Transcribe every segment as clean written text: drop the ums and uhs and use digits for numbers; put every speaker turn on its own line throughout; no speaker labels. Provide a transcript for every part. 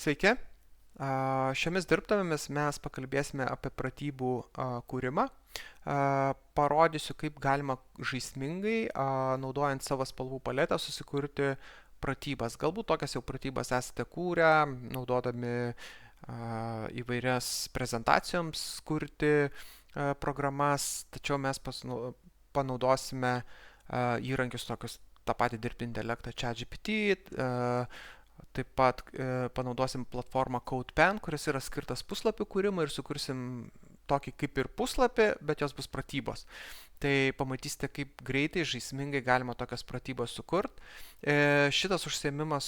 Sveiki. Šiomis dirbtuvėmis mes pakalbėsime apie pratybų kūrimą. Parodysiu, kaip galima žaismingai, naudojant savo spalvų paletę, susikurti pratybas. Galbūt tokias jau pratybas esate kūrę, naudodami įvairias prezentacijoms kurti programas, tačiau mes panaudosime įrankius tokius, tą patį dirbtinį intelektą ChatGPT, taip pat panaudosim platformą CodePen, kuris yra skirtas puslapių kūrimui ir sukursim tokį kaip ir puslapį, bet jos bus pratybos. Tai pamatysite, kaip greitai, žaismingai galima tokias pratybas sukurti. Šitas užsiėmimas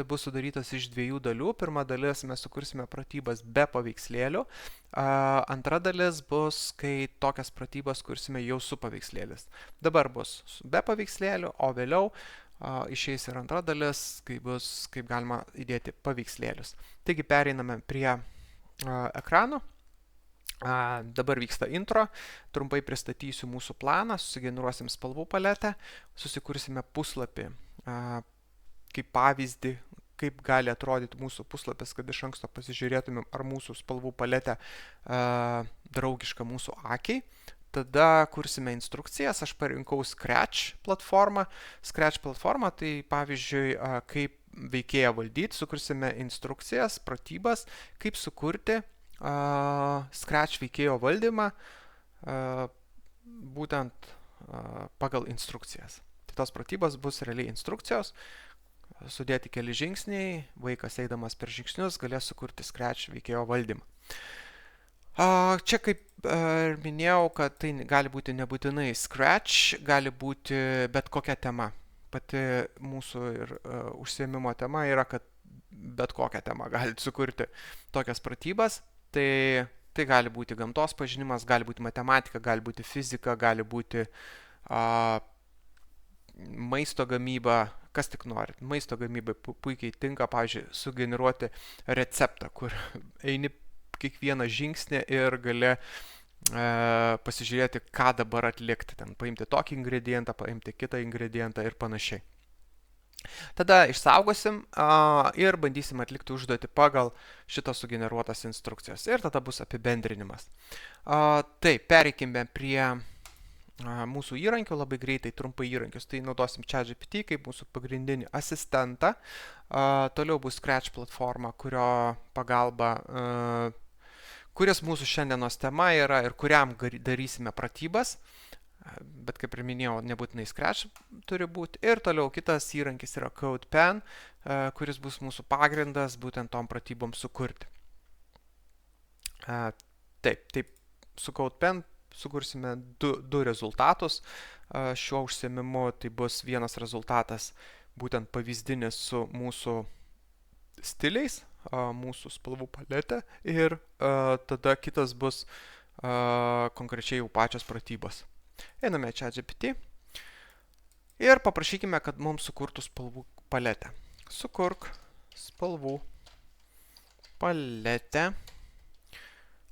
bus sudarytas iš dviejų dalių. Pirma dalis mes sukursime pratybas be paveikslėlių. Antra dalis bus, kai tokias pratybas kursime jau su paveikslėlis. Dabar bus be paveikslėlių, o vėliau išeis ir antra dalis, kai bus, kaip galima įdėti paveikslėlius. Taigi pereiname prie ekrano. Dabar vyksta intro, trumpai pristatysiu mūsų planą, susigeneruosim spalvų paletę, susikursime puslapį, kaip pavyzdį, kaip gali atrodyti mūsų puslapis, kad iš anksto pasižiūrėtumėm, ar mūsų spalvų paletė draugiška mūsų akiai. Tada kursime instrukcijas, aš parinkau Scratch platformą. Scratch platformą, tai pavyzdžiui, kaip veikėją valdyti, sukursime instrukcijas, pratybas, kaip sukurti Scratch veikėjo valdymą būtent pagal instrukcijas. Tai tos pratybos bus realiai instrukcijos, sudėti keli žingsniai, vaikas eidamas per žingsnius galės sukurti Scratch veikėjo valdymą. Čia kaip minėjau, kad tai gali būti nebūtinai Scratch, gali būti bet kokia tema. Pati mūsų ir užsiėmimo tema yra, kad bet kokią temą galite sukurti tokias pratybas. Tai gali būti gamtos pažinimas, gali būti matematika, gali būti fizika, gali būti maisto gamyba, kas tik norit. Maisto gamybai puikiai tinka, pavyzdžiui, sugeneruoti receptą, kur eini kiekvieną žingsnį ir gali pasižiūrėti, ką dabar atlikti. Ten paimti tokį ingredientą, paimti kitą ingredientą ir panašiai. Tada išsaugosim ir bandysim atlikti užduotį pagal šitas sugeneruotas instrukcijas. Ir tada bus apibendrinimas. Taip, pereikime prie mūsų įrankių, labai greitai, trumpai įrankius. Tai naudosim ChatGPT kaip mūsų pagrindinį asistentą. Toliau bus Scratch platforma, kurio pagalba, kuris mūsų šiandienos tema yra ir kuriam darysime pratybas. Bet kaip ir minėjau, nebūtinai Scratch turi būti. Ir toliau kitas įrankis yra CodePen, kuris bus mūsų pagrindas būtent tom pratybom sukurti. Taip, su CodePen sukursime du rezultatus. Šiuo užsiėmimu tai bus vienas rezultatas būtent pavyzdinis su mūsų stiliais, mūsų spalvų paletė. Ir tada kitas bus konkrečiai jau pačios pratybos. Einame ChatGPT ir paprašykime, kad mums sukurtų spalvų paletę. Sukurk spalvų paletę.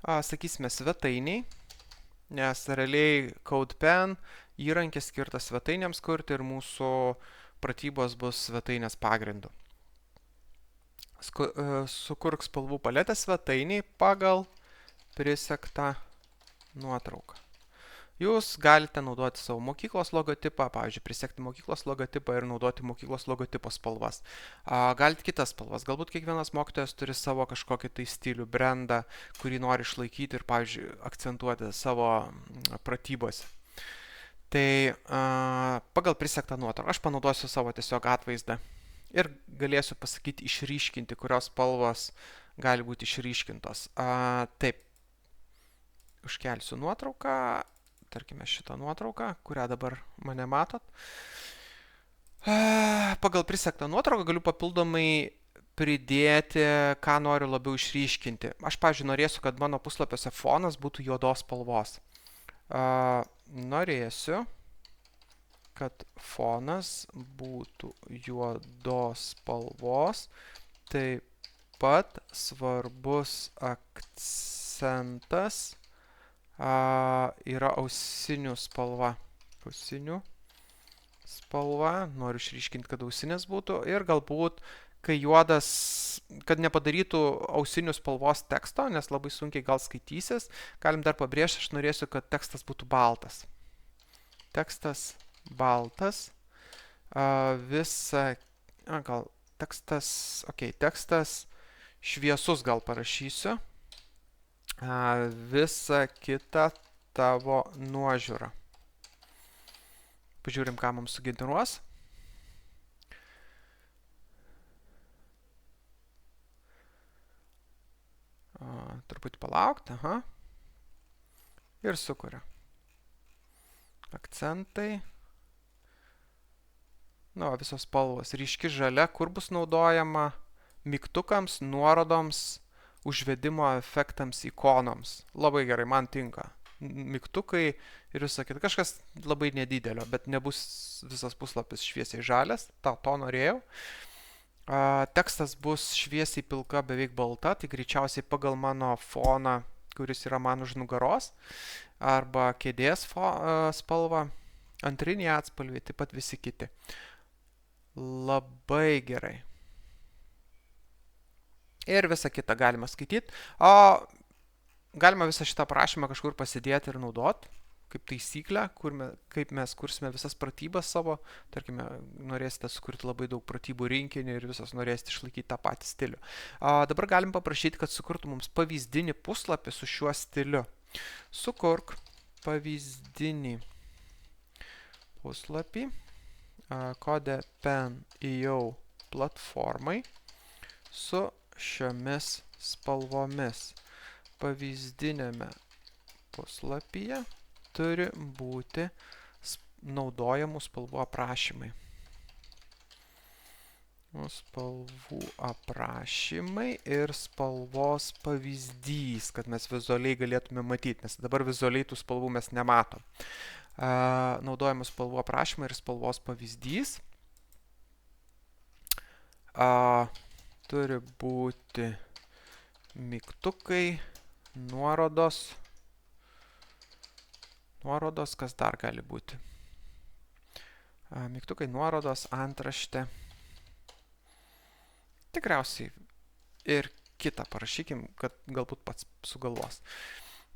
Sakysime svetainiai, nes realiai CodePen įrankis skirtas svetainėms kurti ir mūsų pratybos bus svetainės pagrindu. Sukurk spalvų paletę svetainiai pagal prisektą nuotrauką. Jūs galite naudoti savo mokyklos logotipą, pavyzdžiui, prisekti mokyklos logotipą ir naudoti mokyklos logotipo spalvas. Galite kitas spalvas. Galbūt kiekvienas mokytojas turi savo kažkokį tai stilių, brandą, kurį nori išlaikyti ir, pavyzdžiui, akcentuoti savo pratybose. Tai pagal prisektą nuotrauką aš panaudosiu savo tiesiog atvaizdą ir galėsiu pasakyti išryškinti, kurios spalvos gali būti išryškintos. Taip, užkelsiu nuotrauką. Tarkime šitą nuotrauką, kurią dabar mane matot. Pagal prisektą nuotrauką galiu papildomai pridėti, ką noriu labiau išryškinti. Aš, pavyzdžiui, norėsiu, kad mano puslapiuose fonas būtų juodos spalvos. Norėsiu, kad fonas būtų juodos spalvos. Taip pat svarbus akcentas yra ausinių spalva. Ausinių spalva. Noriu išryškinti, kad ausinės būtų. Ir galbūt kai juodas, kad nepadarytų ausinių spalvos teksto, nes labai sunkiai gal skaitysis. Galim dar pabrėžti, aš norėsiu, kad tekstas būtų baltas. Tekstas baltas. Gal tekstas, tekstas šviesus gal parašysiu. Visa kita tavo nuožiūra. Pažiūrim, ką mums sugeneruos. Truputį palaukti. Ir sukuria. Akcentai. Visos spalvos. Ryški žalia, kur bus naudojama mygtukams, nuorodoms, užvedimo efektams, ikonoms. Labai gerai, man tinka. Mygtukai ir visą kitą. Kažkas labai nedidelio, bet nebus visas puslapis šviesiai žalias. To norėjau. Tekstas bus šviesiai pilka, beveik balta, tai greičiausiai pagal mano foną, kuris yra man už nugaros, arba kėdės spalva, antriniai atspalviai, taip pat visi kiti. Labai gerai. Ir visą kitą galima skaityti. Galima visą šitą prašymą kažkur pasidėti ir naudoti, kaip taisyklę, kaip mes kursime visas pratybas savo. Tarkime, norėsite sukurti labai daug pratybų rinkinį ir visos norėsite išlaikyti tą patį stilių. Dabar galim paprašyti, kad sukurtų mums pavyzdinį puslapį su šiuo stiliu. Sukurk pavyzdinį puslapį CodePen.io platformai su šiomis spalvomis. Pavyzdinėme puslapyje turi būti naudojamų spalvų aprašymai. Spalvų aprašymai ir spalvos pavyzdys, kad mes vizualiai galėtume matyti, nes dabar vizualiai tų spalvų mes nematom. Naudojamų spalvų aprašymai ir spalvos pavyzdys. Turi būti mygtukai, nuorodos, kas dar gali būti. Mygtukai, nuorodos, antraštė. Tikriausiai ir kitą parašykim, kad galbūt pats sugalvos.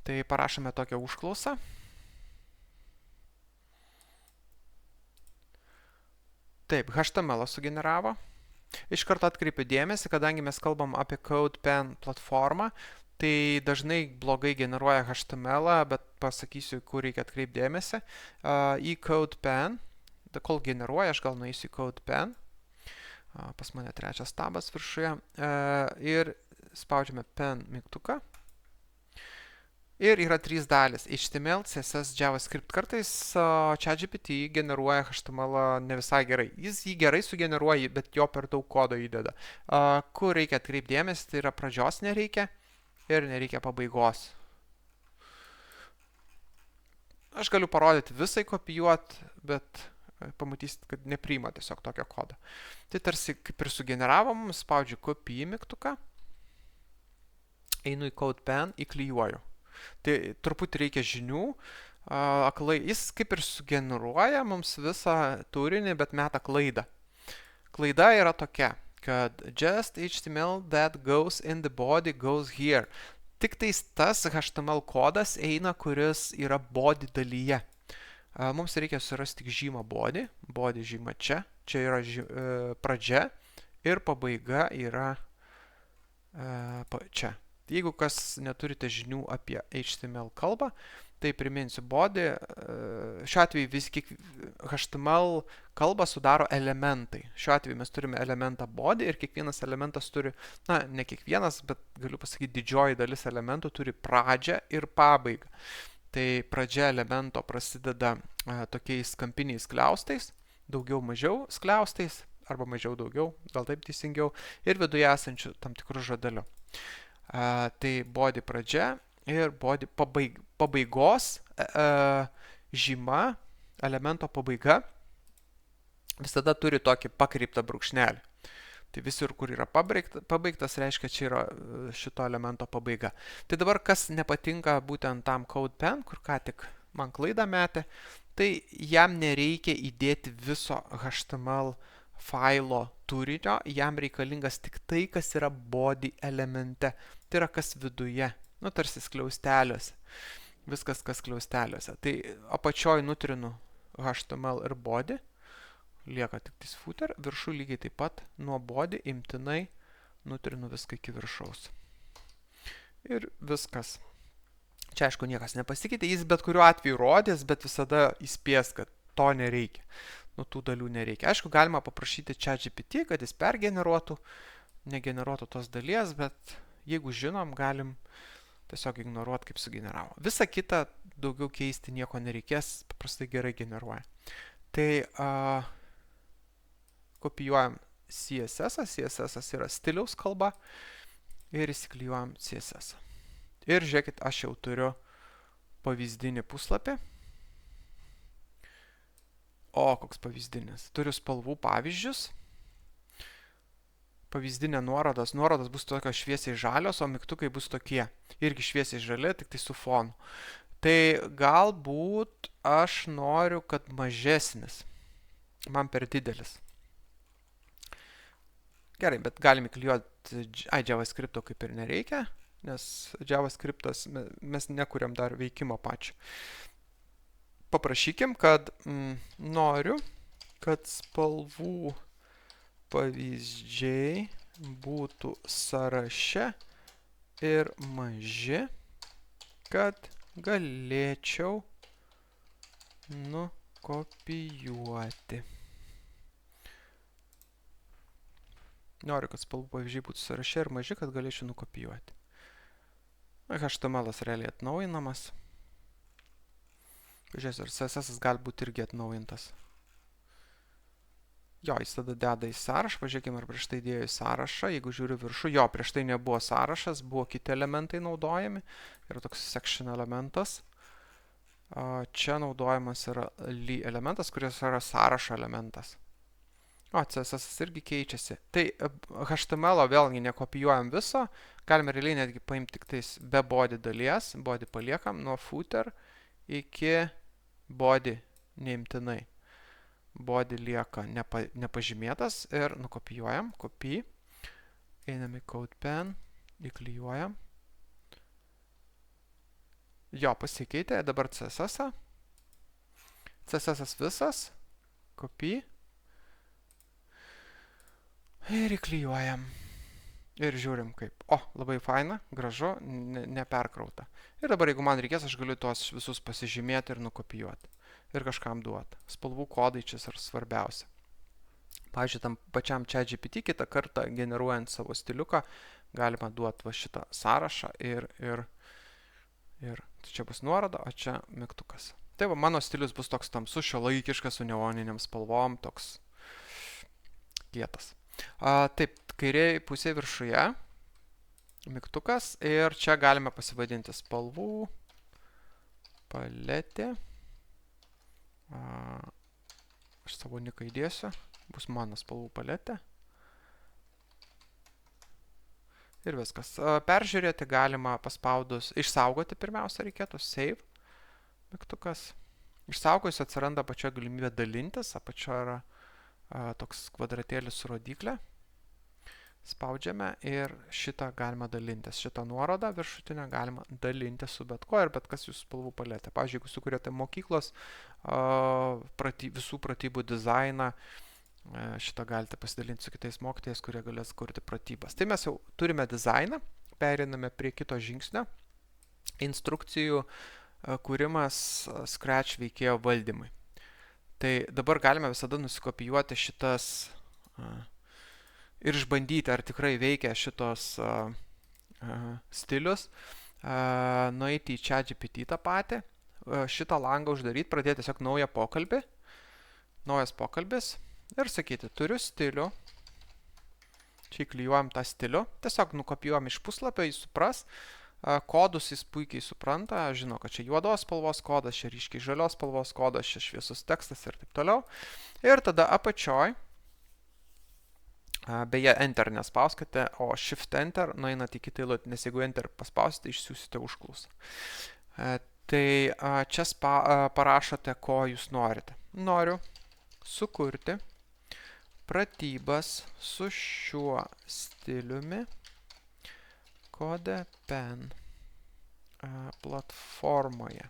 Tai parašome tokią užklausą. Taip, HTML sugeneravo. Iš karto atkreipiu dėmesį, kadangi mes kalbam apie CodePen platformą, tai dažnai blogai generuoja HTML, bet pasakysiu, kur reikia atkreipti dėmesį. Į CodePen, kol generuoja, aš gal nueisiu į CodePen. Pas mane trečias tabas viršuje. Ir spaudžiame pen mygtuką. Ir yra 3 dalis. HTML, CSS, JavaScript. Kartais ChatGPT generuoja HTML ne visai gerai. Jis jį gerai sugeneruoja, bet jo per daug kodo įdeda. Kur reikia atkreipti dėmesį, tai yra pradžios nereikia ir nereikia pabaigos. Aš galiu parodyti visai kopijuoti, bet pamatysit, kad nepriima tiesiog tokio kodo. Tai tarsi kaip ir sugeneravom, spaudžiu copy mygtuką, einu į CodePen, įklijuoju. Tai truputį reikia žinių, jis kaip ir sugeneruoja mums visą turinį, bet meta klaidą. Klaida yra tokia, kad just HTML that goes in the body goes here. Tik tais tas HTML kodas eina, kuris yra body dalyje. Mums reikia surasti tik žymą body žyma čia yra pradžia ir pabaiga yra čia. Jeigu kas neturite žinių apie HTML kalbą, tai priminsiu body, šiuo atveju vis HTML kalbą sudaro elementai. Šiuo atveju mes turime elementą body ir kiekvienas elementas turi, ne kiekvienas, bet galiu pasakyti, didžioji dalis elementų turi pradžią ir pabaigą. Tai pradžia elemento prasideda tokiais kampiniais skliaustais, daugiau mažiau skliaustais, arba mažiau daugiau, gal taip teisingiau, ir viduje esančių tam tikrų žodelių. Tai body pradžia ir body pabaigos žyma, elemento pabaiga, visada turi tokį pakreiptą brūkšnelį. Tai visur, kur yra pabaigtas, reiškia, čia yra šito elemento pabaiga. Tai dabar, kas nepatinka būtent tam CodePen, kur ką tik man klaidą metė, tai jam nereikia įdėti viso HTML failo turinio, jam reikalingas tik tai, kas yra body elemente. Tai yra kas viduje, nu tarsi skliausteliuose. Viskas, kas skliausteliuose. Tai apačioj nutrinu HTML ir body, lieka tik tais footer, viršų lygiai taip pat nuo body imtinai nutrinu viską iki viršaus. Ir viskas. Čia aišku niekas nepasikeitė, jis bet kuriuo atveju rodės, bet visada įspės, kad to nereikia. Nu, tų dalių nereikia. Aišku, galima paprašyti ChatGPT, kad jis pergeneruotų, negeneruotų tos dalies, bet jeigu žinom, galim tiesiog ignoruoti, kaip sugeneravo. Visa kita daugiau keisti nieko nereikės, paprastai gerai generuoja. Tai kopijuojam CSS, CSS yra stiliaus kalba ir įsiklijuojam CSS. Ir žiūrėkit, aš jau turiu pavyzdinį puslapį. O, koks pavyzdinis. Turiu spalvų pavyzdžius. Pavyzdinė nuorodos. Nuorodos bus tokios šviesiai žalios, o mygtukai bus tokie. Irgi šviesiai žali, tik tai su fonu. Tai galbūt aš noriu, kad mažesnis. Man per didelis. Gerai, bet galim įklijuoti JavaScripto kaip ir nereikia, nes JavaScriptas mes nekuriam dar veikimo pačio. Paprašykim, kad noriu, kad spalvų pavyzdžiai būtų sąraše ir maži, kad galėčiau nukopijuoti. Noriu, kad spalvų pavyzdžiai būtų sąraše ir maži, kad galėčiau nukopijuoti. HTML realiai atnaujinamas. Žiūrėsiu, ar CSS gali būti irgi atnaujintas. Jo, jis tada deda į sąrašą. Pažiūrėkime, ar prieš tai dėjo į sąrašą. Jeigu žiūriu viršų, jo, prieš tai nebuvo sąrašas, buvo kiti elementai naudojami. Yra toks section elementas. Čia naudojamas yra elementas, kuris yra sąrašo elementas. O, CSS irgi keičiasi. Tai HTML vėlgi nekopijuojam viso. Galime realiai netgi paimti tik tais be body dalies. Body paliekam nuo footer iki body neimtinai. Body lieka nepažymėtas ir nukopijuojam. Copy. Einam į CodePen. Įklijuojam. Jo, pasikeitė. Dabar CSS. CSS visas. Copy. Ir įklijuojam. Ir žiūrim kaip. O, labai faina, gražu, neperkrauta. Ir dabar, jeigu man reikės, aš galiu tuos visus pasižymėti ir nukopijuoti. Ir kažkam duoti. Spalvų kodai čia yra svarbiausia. Pavyzdžiui, tam pačiam ChatGPT kitą kartą generuojant savo stiliuką, galima duoti va šitą sąrašą ir čia bus nuoroda, o čia mygtukas. Tai va, mano stilius bus toks tamsus, šiuolaikiškas, su neoniniam spalvom, toks kietas. Taip, kairėje pusėje viršuje mygtukas ir čia galime pasivadinti spalvų paletė. Aš savo niką įdėsiu, bus mano spalvų paletė. Ir viskas. Peržiūrėti galima paspaudus, išsaugoti pirmiausia reikėtų, save mygtukas. Išsaugojus atsiranda pačioje galimybė dalintis, apačioje yra toks kvadratėlis su rodiklė. Spaudžiame ir šitą galima dalintis. Šitą nuorodą viršutinę galima dalinti su bet ko ir bet kas jūsų spalvų paletė. Pavyzdžiui, jeigu sukūrėte mokyklos visų pratybų dizainą, šitą galite pasidalinti su kitais mokytojais, kurie galės kurti pratybas. Tai mes jau turime dizainą, pereiname prie kito žingsnio. Instrukcijų kūrimas Scratch veikėjo valdymui. Tai dabar galime visada nusikopijuoti šitas ir išbandyti, ar tikrai veikia šitos stilius. Nueiti į ChatGPT tą patį, šitą langą uždaryti, pradėti tiesiog naują pokalbį. Naujas pokalbis ir sakyti, turiu stilių. Čia įklijuojam tą stilių. Tiesiog nukopijuojam iš puslapio, jis supras. Kodus jis puikiai supranta, žino, kad čia juodos spalvos kodas, čia ryškiai žalios spalvos kodas, čia šviesus tekstas ir taip toliau. Ir tada apačioj, beje, Enter nespauskite, o Shift Enter nueinate į kitą eilutę, nes jeigu Enter paspausite, išsiųsite užklausą. Tai čia parašote, ko jūs norite. Noriu sukurti pratybas su šiuo stiliumi CodePen platformoje.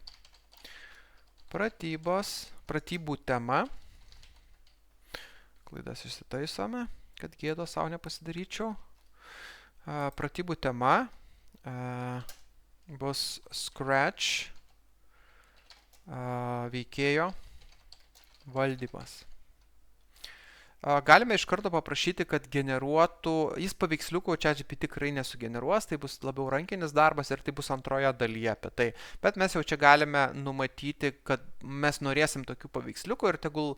Pratybų tema. Klaidas išsitaisome, kad gėdos savo nepasidaryčiau. Pratybų tema bus Scratch veikėjo valdymas. Galime iš karto paprašyti, kad generuotų, jis paveiksliukų ChatGPT tikrai nesugeneruos, tai bus labiau rankinis darbas ir tai bus antroje dalyje apie tai. Bet mes jau čia galime numatyti, kad mes norėsim tokių paveiksliukų ir tegul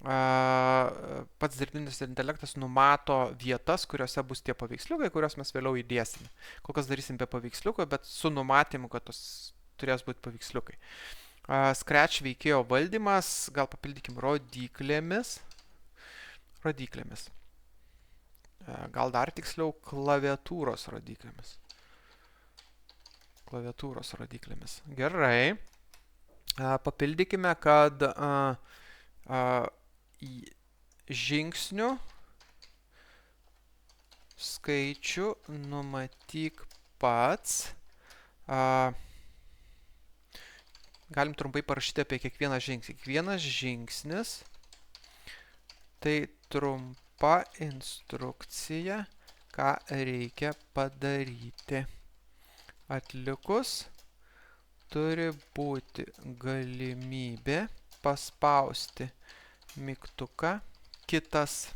pats dirbtinis intelektas numato vietas, kuriuose bus tie paveiksliukai, kuriuos mes vėliau įdėsime. Kol kas darysim be paveiksliukų, bet su numatymu, kad tos turės būti paveiksliukai. Scratch veikėjo valdymas, gal papildykim rodyklėmis. Gal dar tiksliau klaviatūros rodyklėmis. Gerai. Papildykime, kad žingsnių skaičių numatyk pats. Galim trumpai parašyti apie kiekvieną žingsnį. Kiekvienas žingsnis tai trumpa instrukcija, ką reikia padaryti. Atlikus turi būti galimybė paspausti mygtuką kitas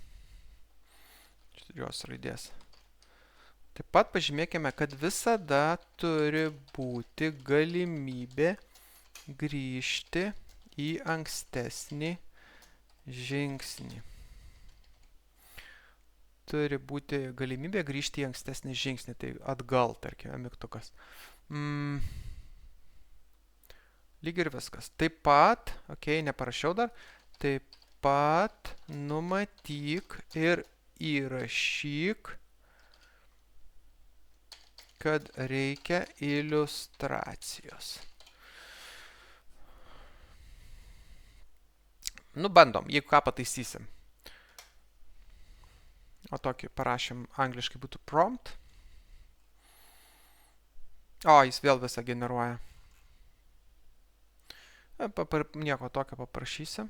jos raidės. Taip pat pažymėkime, kad visada turi būti galimybė grįžti į ankstesnį žingsnį. Turi būti galimybė grįžti į ankstesnį žingsnį, tai atgal, tarkime, mygtukas. Lyg ir viskas. Taip pat, neparašiau dar, taip pat numatyk ir įrašyk, kad reikia iliustracijos. Bandom, jeigu ką pataisysim. O tokį parašėm angliškai būtų prompt. Jis vėl visą generuoja. Nieko tokio paprašysim.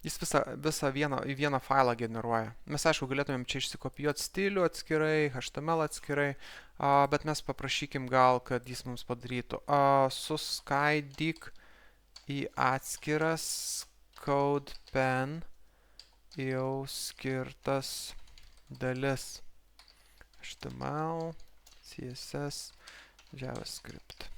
Jis visą į vieną failą generuoja. Mes, aišku, galėtumėm čia išsikopijuoti stilių atskirai, HTML atskirai, bet mes paprašykim gal, kad jis mums padarytų. Suskaidyk į atskiras CodePen jau skirtas dalis. HTML, CSS, JavaScript.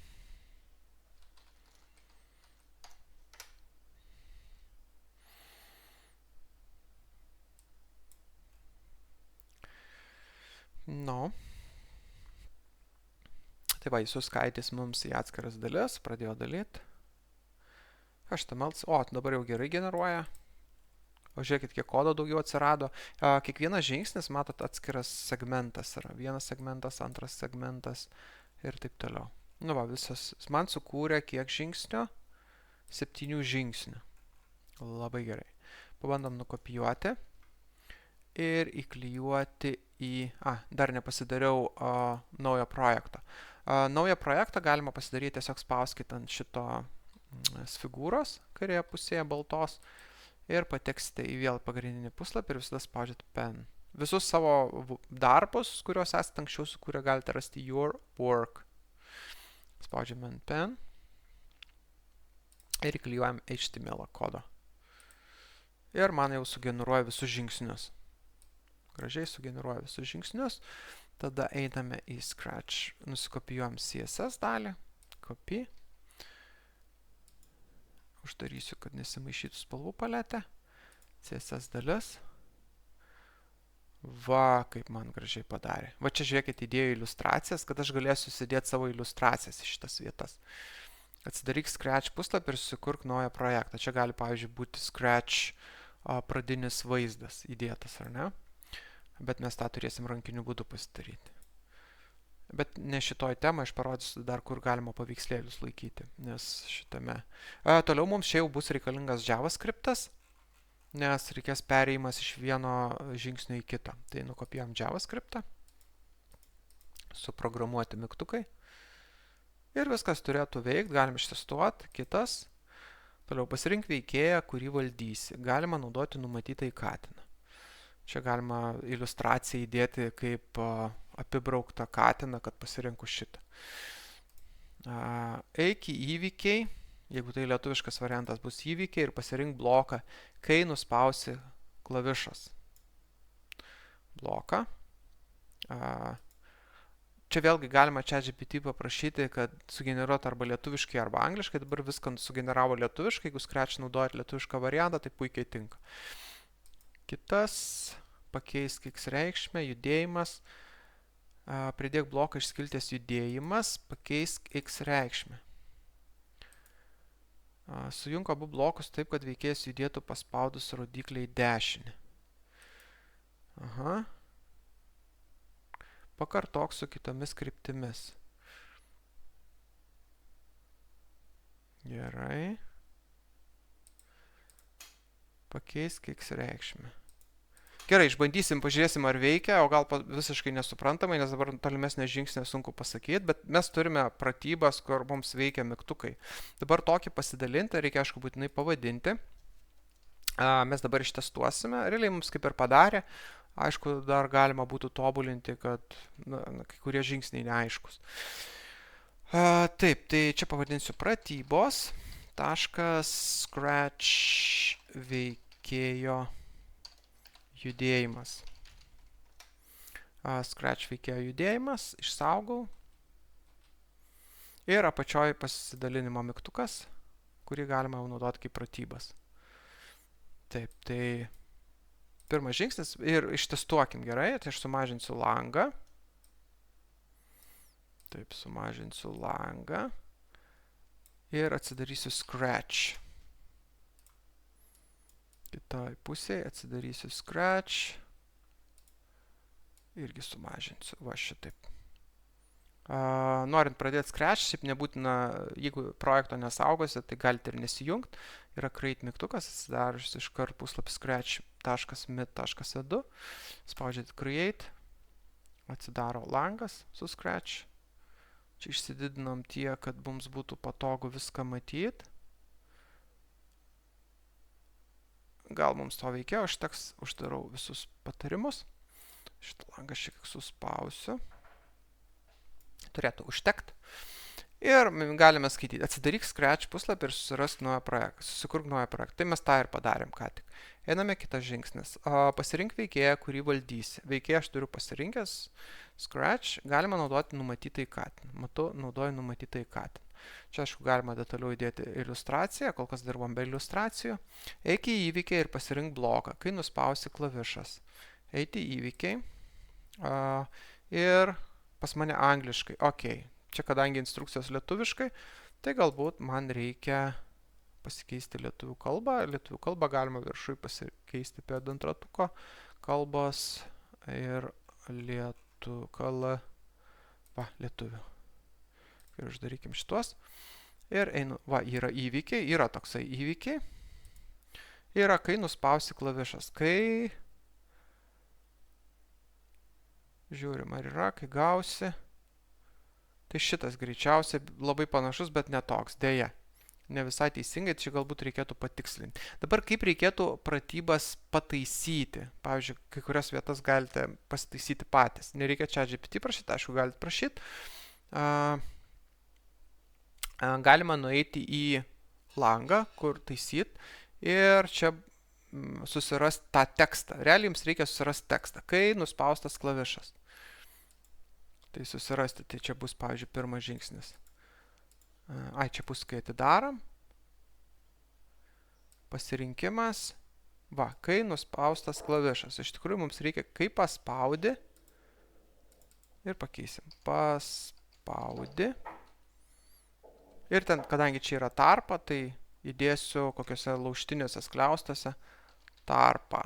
Tai va, jis suskaitys mums į atskiras dalis, pradėjo dalyti. HTML, dabar jau gerai generuoja. O žiūrėkit, kiek kodo daugiau atsirado. Kiekvienas žingsnis, matot, atskiras segmentas yra. Vienas segmentas, antras segmentas ir taip toliau. Visas. Man sukūrė kiek žingsnių? 7 žingsnių. Labai gerai. Pabandom nukopijuoti ir įklijuoti į... dar nepasidariau naujo projekto. Naują projektą galima pasidaryti tiesiog spauskit ant šito figūros, kairėje pusėje baltos, ir pateksite į vėl pagrindinį puslapį ir visada spaudžiate pen. Visus savo darbus, kuriuos esate anksčiau sukūrę, galite rasti your work. Spaudžiame ant pen ir įklijuojam HTML kodą. Ir man jau sugeneruoja visus žingsnius. Gražiai sugeneruoja visus žingsnius. Tada einame į Scratch, nusikopijuojam CSS dalį, copy. Uždarysiu, kad nesimaišytų spalvų paletę. CSS dalis. Va, kaip man gražiai padarė. Va čia žiūrėkit, įdėjau iliustracijas, kad aš galėsiu sudėti savo iliustracijas į šitas vietas. Atsidaryk Scratch puslapį ir susikurk naują projektą. Čia gali, pavyzdžiui, būti Scratch pradinis vaizdas įdėtas, ar ne? Bet mes tą turėsim rankiniu būdu pasidaryti. Bet ne šitoj temai, aš parodysiu dar, kur galima paveikslėlius laikyti, nes šitame. Toliau mums čia jau bus reikalingas JavaScriptas, nes reikės perėjimas iš vieno žingsnio į kitą. Tai nukopijuojam JavaScriptą, suprogramuoti mygtukai ir viskas turėtų veikti, galim ištestuoti. Kitas, toliau pasirink veikėją, kurį valdysi. Galima naudoti numatytą į katiną. Čia galima iliustraciją įdėti kaip apibrauktą katiną, kad pasirinku šitą. Eik į įvykiai, jeigu tai lietuviškas variantas bus įvykiai, ir pasirink bloką, kai nuspausi klavišas. Bloką. Čia vėlgi galima ChatGPT paprašyti, kad sugeneruotų arba lietuviškai, arba angliškai. Dabar viską sugeneravo lietuviškai, jeigu Scratch naudojat lietuvišką variantą, tai puikiai tinka. Kitas, pakeisk X reikšmę, judėjimas, pridėk bloką iš skilties judėjimas, pakeisk X reikšmę. Sujunk abu blokus taip, kad veikėjas judėtų paspaudus rodiklį į dešinę. Pakartok su kitomis kryptimis. Gerai. Pakeisk X reikšmę. Gerai, išbandysim, pažiūrėsim, ar veikia, o gal visiškai nesuprantamai, nes dabar tolimesnė žingsnė sunku pasakyti, bet mes turime pratybas, kur mums veikia mygtukai. Dabar tokį pasidalinti, reikia, aišku, būtinai pavadinti. Mes dabar ištestuosime, realiai mums kaip ir padarė, aišku, dar galima būtų tobulinti, kad kai kurie žingsniai neaiškus. Taip, tai čia pavadinsiu pratybos, .scratch veikėjo judėjimas. Scratch veikėjo judėjimas, išsaugau. Ir apačioj pasidalinimo mygtukas, kurį galima naudoti kaip pratybas. Taip, tai pirmas žingsnis ir ištestuokim gerai, tai aš sumažinsiu langą. Taip, sumažinsiu langą. Ir atsidarysiu Scratch. Kitoj pusėje atsidarysiu Scratch. Irgi sumažinsiu. Va šitaip. Norint pradėti Scratch, šiaip nebūtina, jeigu projekto nesaugosi, tai galite ir nesijungti. Yra create mygtukas, atsidarius iškart puslapį scratch.mit.edu. Spaudžiate create. Atsidaro langas su Scratch. Čia išsididinam tiek, kad mums būtų patogu viską matyti. Gal mums to veikėjo, uždarau visus patarimus. Šitą langą šiek tiek suspausiu. Turėtų užtekti. Ir galime skaityti. Atsidaryk Scratch puslapį ir susirask naują projektą. Susikurk naują projektą. Tai mes tą ir padarėm ką tik. Einame kitas žingsnis. Pasirink veikėją, kurį valdysi. Veikėją aš turiu pasirinkęs Scratch. Galima naudoti numatytą į katiną. Matau, naudoju numatytą į katiną. Čia, aišku, galima detaliau įdėti iliustraciją. Kol kas dirbam be iliustracijų. Eik į įvykiai ir pasirink bloką, kai nuspausi klavišas. Eiti į įvykiai. Ir pas mane angliškai. Ok. Čia, kadangi instrukcijos lietuviškai, tai galbūt man reikia pasikeisti lietuvių kalbą. Lietuvių kalbą galima viršui pasikeisti prie dantratuko kalbos ir lietuvių. Ir uždarykim šitos. Ir einu, yra įvykiai, yra toksai įvykiai. Yra, kai nuspausi klavišas. Kai, žiūrim, ar yra, kai gausi. Tai šitas greičiausiai labai panašus, bet ne toks, dėja. Ne visai teisingai, čia galbūt reikėtų patikslinti. Dabar kaip reikėtų pratybas pataisyti. Pavyzdžiui, kai kurias vietas galite pasitaisyti patys. Nereikia ChatGPT prašyti, aišku, galite prašyti. Galima nueiti į langą, kur taisyti. Ir čia susirasti tą tekstą. Realiai jums reikia susirasti tekstą, kai nuspaustas klavišas. Tai susirasti, tai čia bus, pavyzdžiui, pirmas žingsnis. Čia bus, kai atidarom. Pasirinkimas. Kai nuspaustas klavišas. Iš tikrųjų, mums reikia, kai paspaudi. Ir pakeisim. Paspaudi. Ir ten, kadangi čia yra tarpa, tai įdėsiu kokiuose lauštiniuose skliaustuose tarpą.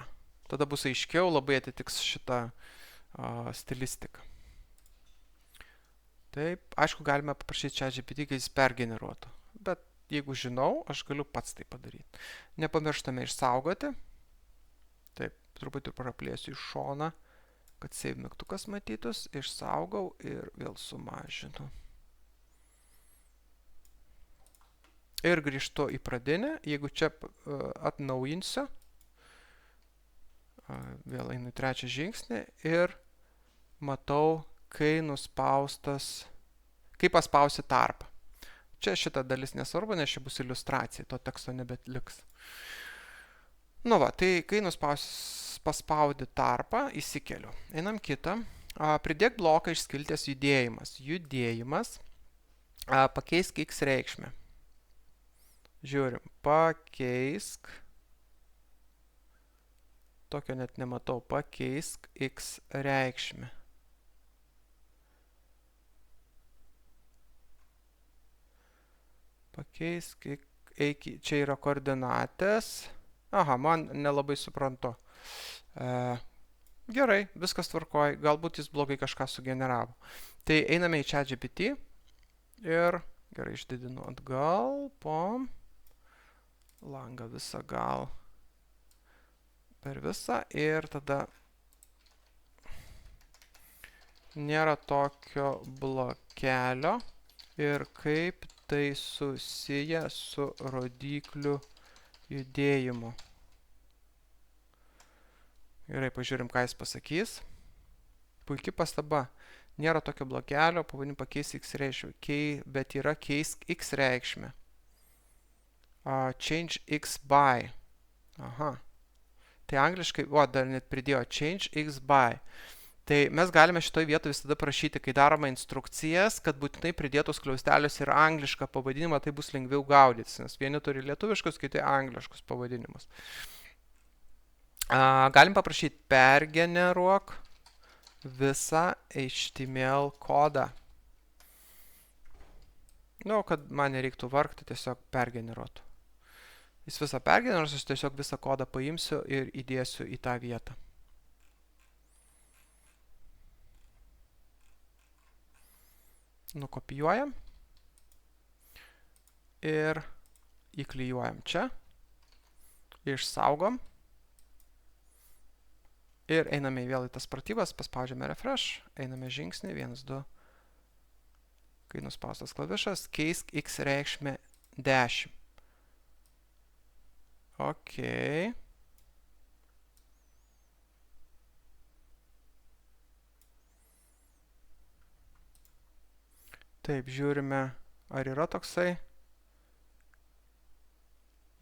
Tada bus aiškiau, labai atitiks šitą stilistiką. Taip, aišku, galime paprašyti ChatGPT, kad jis pergeneruotų. Bet jeigu žinau, aš galiu pats tai padaryti. Nepamirštame išsaugoti. Taip, truputį praplėsiu iš šoną, kad save mygtukas matytus. Išsaugau ir vėl sumažinu. Ir grįžtu į pradinę. Jeigu čia atnaujinsiu, vėl einu į trečią žingsnį ir matau, kai paspausi tarpą. Čia šita dalis nesvarbu, nes čia bus iliustracija, to teksto nebetliks. Nu va, tai kai paspaudi tarpą, įsikeliu. Einam kitą. Pridėk bloką iš skilties judėjimas. Judėjimas. Pakeisk x reikšmę. Žiūrim. Pakeisk. Tokio net nematau. Pakeisk x reikšmę. Pakeisk, čia yra koordinatės. Aha, man nelabai suprantu. Gerai, viskas tvarkoj, galbūt jis blogai kažką sugeneravo. Tai einame į ChatGPT ir gerai išdidinu atgal, pom, langą visą gal per visą ir tada nėra tokio blokelio ir kaip tai susiję su rodyklių judėjimu. Gerai, pažiūrim, ką jis pasakys. Puikiai pastaba. Nėra tokio blokelio, pavadinimu pakeisk x reikšmę, bet yra keisk x reikšmę. Change x by. Aha. Tai angliškai, dar net pridėjo change x by. Tai mes galime šitoj vietoje visada prašyti, kai darome instrukcijas, kad būtinai pridėtos skliaustelius ir anglišką pavadinimą, tai bus lengviau gaudytis, nes vieni turi lietuviškus, kiti angliškus pavadinimus. Galim paprašyti pergeneruok visą HTML kodą. Nu, kad man nereiktų vargti, tiesiog pergeneruotų. Jis visą pergeneruos, aš tiesiog visą kodą paimsiu ir įdėsiu į tą vietą. Nukopijuojam ir įklijuojam čia, išsaugom ir einame vėl į tas pratybas, paspaudžiame refresh, einame žingsnį, 1, 2, kai nuspaustas klavišas, keisk x reikšmę 10. Ok. Taip, žiūrime, ar yra toksai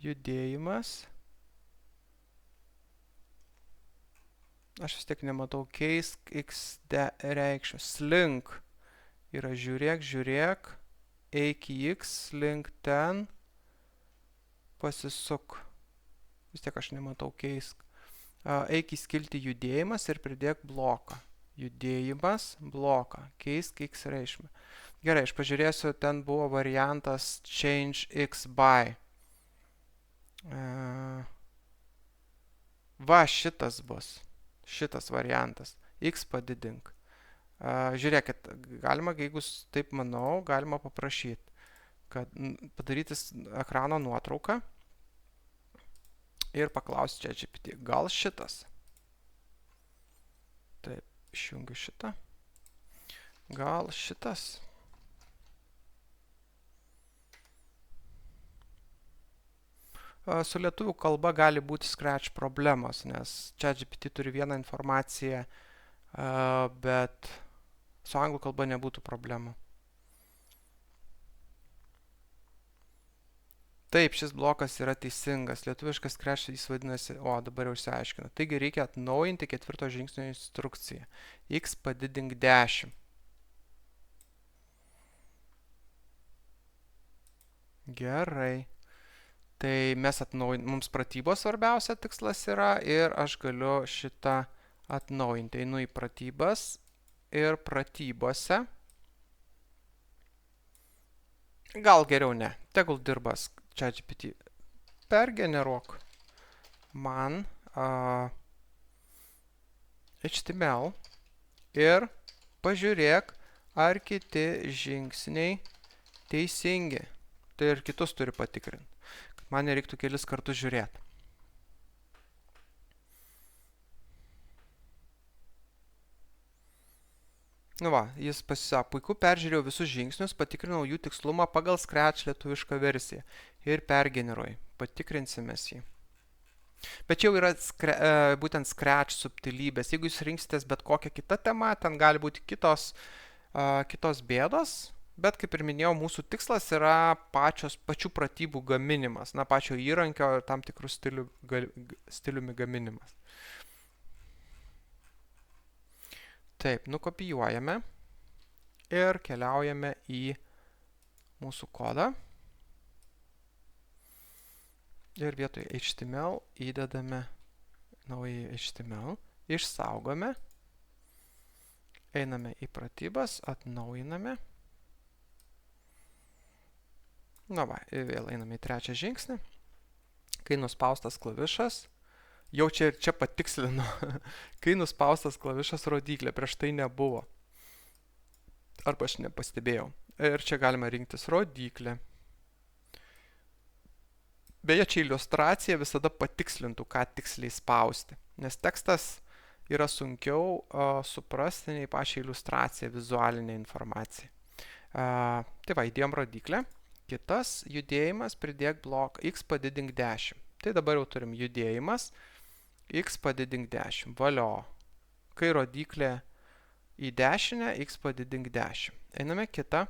judėjimas. Aš vis tiek nematau keisk x reikšmę. Slink yra žiūrėk, eik į x, slink ten, pasisuk. Vis tiek aš nematau keisk. Eik į skiltį judėjimas ir pridėk bloką. Judėjimas, bloką, keisk x reikšmę. Gerai, aš pažiūrėsiu, ten buvo variantas change x by. Va, šitas bus. Šitas variantas. X padidink. Žiūrėkit, galima, jeigu taip manau, galima paprašyti, kad padaryti ekrano nuotrauką ir paklausti ChatGPT. Gal šitas? Taip, išjungiu šitą. Gal šitas? Su lietuvių kalba gali būti Scratch problemos, nes ChatGPT turi vieną informaciją, bet su anglų kalba nebūtų problemų. Taip, šis blokas yra teisingas. Lietuviškas Scratch jis vadinasi, dabar jau išsiaiškina. Taigi reikia atnaujinti 4 žingsnio instrukciją. X padidink 10. Gerai. Tai mums pratybos svarbiausia tikslas yra ir aš galiu šitą atnaujinti. Einu į pratybas ir pratybose. Gal geriau ne. Tegul dirbas ChatGPT. Pergeneruok man HTML ir pažiūrėk, ar kiti žingsniai teisingi. Tai ir kitus turi patikrinti, kad man nereiktų kelis kartus žiūrėti. Nu va, jis pasisako, puiku, peržiūrėjau visus žingsnius, patikrinau jų tikslumą pagal Scratch lietuvišką versiją ir pergeneruoju. Patikrinsimės jį. Bet čia jau yra būtent Scratch subtilybės. Jeigu jūs rinksitės bet kokią kitą temą, ten gali būti kitos bėdos, bet kaip ir minėjau, mūsų tikslas yra pačių pratybų gaminimas, pačio įrankio ir tam tikrų stiliumi gaminimas. Taip, nukopijuojame ir keliaujame į mūsų kodą. Ir vietoj HTML įdedame naują HTML, išsaugome, einame į pratybas, atnaujiname. Na va, ir vėl einame į trečią žingsnį. Kai nuspaustas klavišas, jau čia patikslinu, kai nuspaustas klavišas rodyklė, prieš tai nebuvo. Arba aš nepastebėjau. Ir čia galima rinktis rodyklę. Beje, čia iliustracija visada patikslintų, ką tiksliai spausti, nes tekstas yra sunkiau suprasti nei pačią iliustraciją, vizualinę informaciją. Tai va, įdėjom rodyklę. Kitas judėjimas, pridėk bloką, x padidink 10. Tai dabar jau turim judėjimas, x padidink 10. Valio. Kai rodyklė į dešinę, x padidink 10. Einame kitą.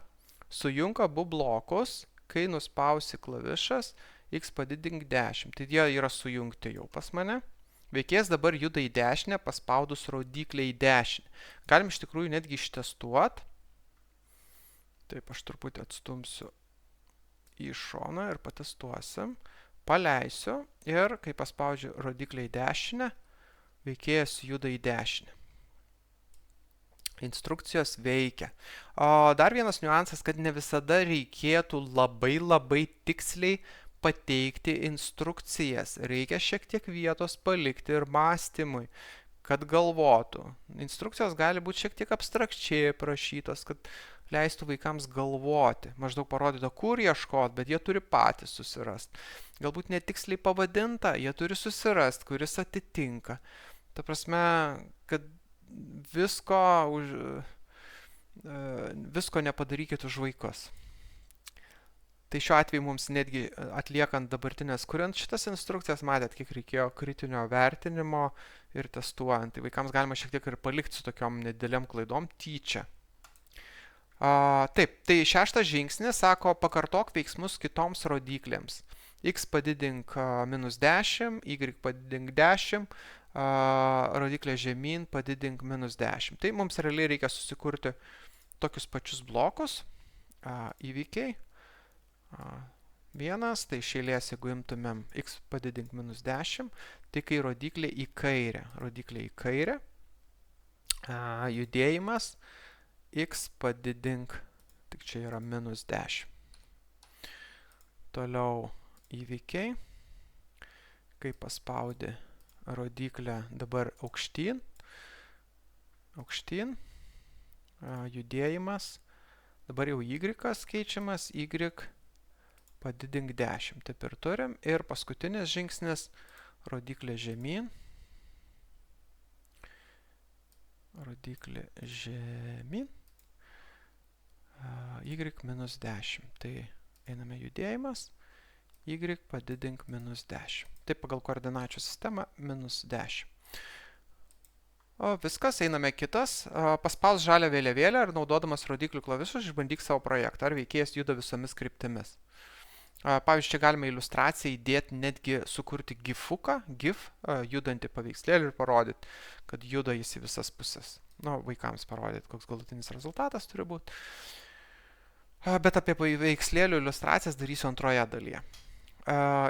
Sujunk abu blokus, kai nuspausi klavišas, x padidink 10. Tai jie yra sujungti jau pas mane. Veikėjas dabar juda į dešinę, paspaudus rodyklę į dešinę. Galim iš tikrųjų netgi ištestuoti. Taip, aš truputį atstumsiu į šoną ir patestuosim. Paleisiu ir kai paspaudžiu rodyklę į dešinę, veikėjas juda į dešinę. Instrukcijos veikia. O dar vienas niuansas, kad ne visada reikėtų labai tiksliai pateikti instrukcijas. Reikia šiek tiek vietos palikti ir mąstymui, kad galvotų. Instrukcijos gali būti šiek tiek abstrakčiai prašytos, kad leistų vaikams galvoti. Maždaug parodyta, kur ieškoti, bet jie turi patys susirasti. Galbūt netiksliai pavadinta, jie turi susirasti, kuris atitinka. Ta prasme, kad visko nepadarykit už vaikus. Tai šiuo atveju mums netgi atliekant dabartinės, kuriant šitas instrukcijas, matėt, kiek reikėjo kritinio vertinimo ir testuojant. Tai vaikams galima šiek tiek ir palikti su tokiom nedėliam klaidom tyčia. Taip, tai šeštas žingsnis sako, pakartok veiksmus kitoms rodyklėms. X padidink -10, Y padidink 10, rodiklė žemyn padidink -10. Tai mums realiai reikia susikurti tokius pačius blokus, įvykiai. Vienas, tai iš eilės, jeigu imtumėm x padidink -10, tai kai rodiklė į kairę, judėjimas x padidink, tik čia yra -10. Toliau įvykiai, kai paspaudi rodiklę dabar aukštyn, judėjimas, dabar jau y keičiamas, y padidink 10. Taip ir turim. Ir paskutinis žingsnis, rodiklė žemyn. Y -10. Tai einame judėjimas, y padidink -10. Taip pagal koordinačių sistemą -10. O viskas, einame kitas. Paspaus žalią vėliavėlę ir naudodamas rodiklių klavišus išbandyk savo projektą. Ar veikėjas juda visomis kryptimis. Pavyzdžiui, čia galime iliustraciją įdėti, netgi sukurti gifuką, judantį paveikslėlį ir parodyti, kad juda jis į visas pusės. Vaikams parodyti, koks galutinis rezultatas turi būti. Bet apie paveikslėlių iliustracijas darysiu antroje dalyje.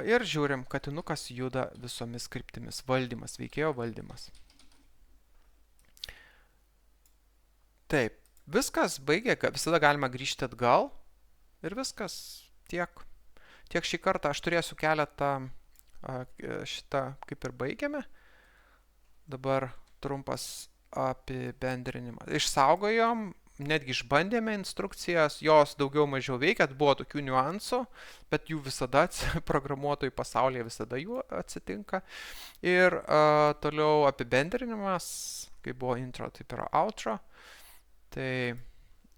Ir žiūrim, katinukas juda visomis kryptimis. Valdymas, veikėjo valdymas. Taip, viskas baigė, visada galima grįžti atgal ir viskas tiek. Tiek šį kartą aš turėsiu keletą šitą kaip ir baigiame. Dabar trumpas apibendrinimas. Išsaugojom, netgi išbandėme instrukcijas, jos daugiau mažiau veikia, buvo tokių niuansų, bet jų visada, programuotojų pasaulyje visada jų atsitinka. Ir toliau apibendrinimas, kai buvo intro, taip yra outro. Tai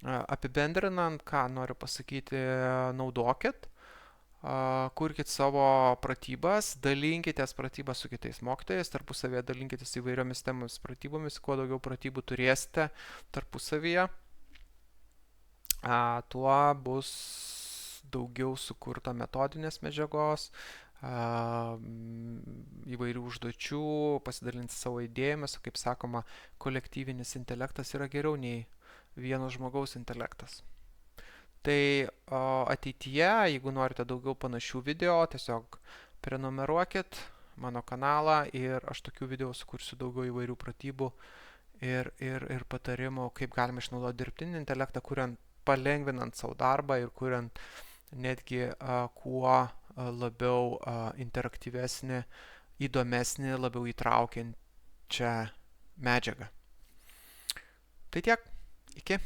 apibendrinant, ką noriu pasakyti, naudokit, kurkit savo pratybas, dalinkitės pratybas su kitais mokytojais, tarpusavėje dalinkitės įvairiomis temomis pratybomis, kuo daugiau pratybų turėsite tarpusavyje, tuo bus daugiau sukurta metodinės medžiagos, įvairių užduočių, pasidalinti savo idėjomis, kaip sakoma, kolektyvinis intelektas yra geriau nei vieno žmogaus intelektas. Tai ateityje, jeigu norite daugiau panašių video, tiesiog prenumeruokit mano kanalą ir aš tokių video sukursiu daugiau įvairių pratybų ir patarimų, kaip galima išnaudoti dirbtinį intelektą, kuriant, palengvinant savo darbą ir kuriant netgi kuo labiau interaktyvesnį, įdomesnį, labiau įtraukiančią medžiagą. Tai tiek. Iki.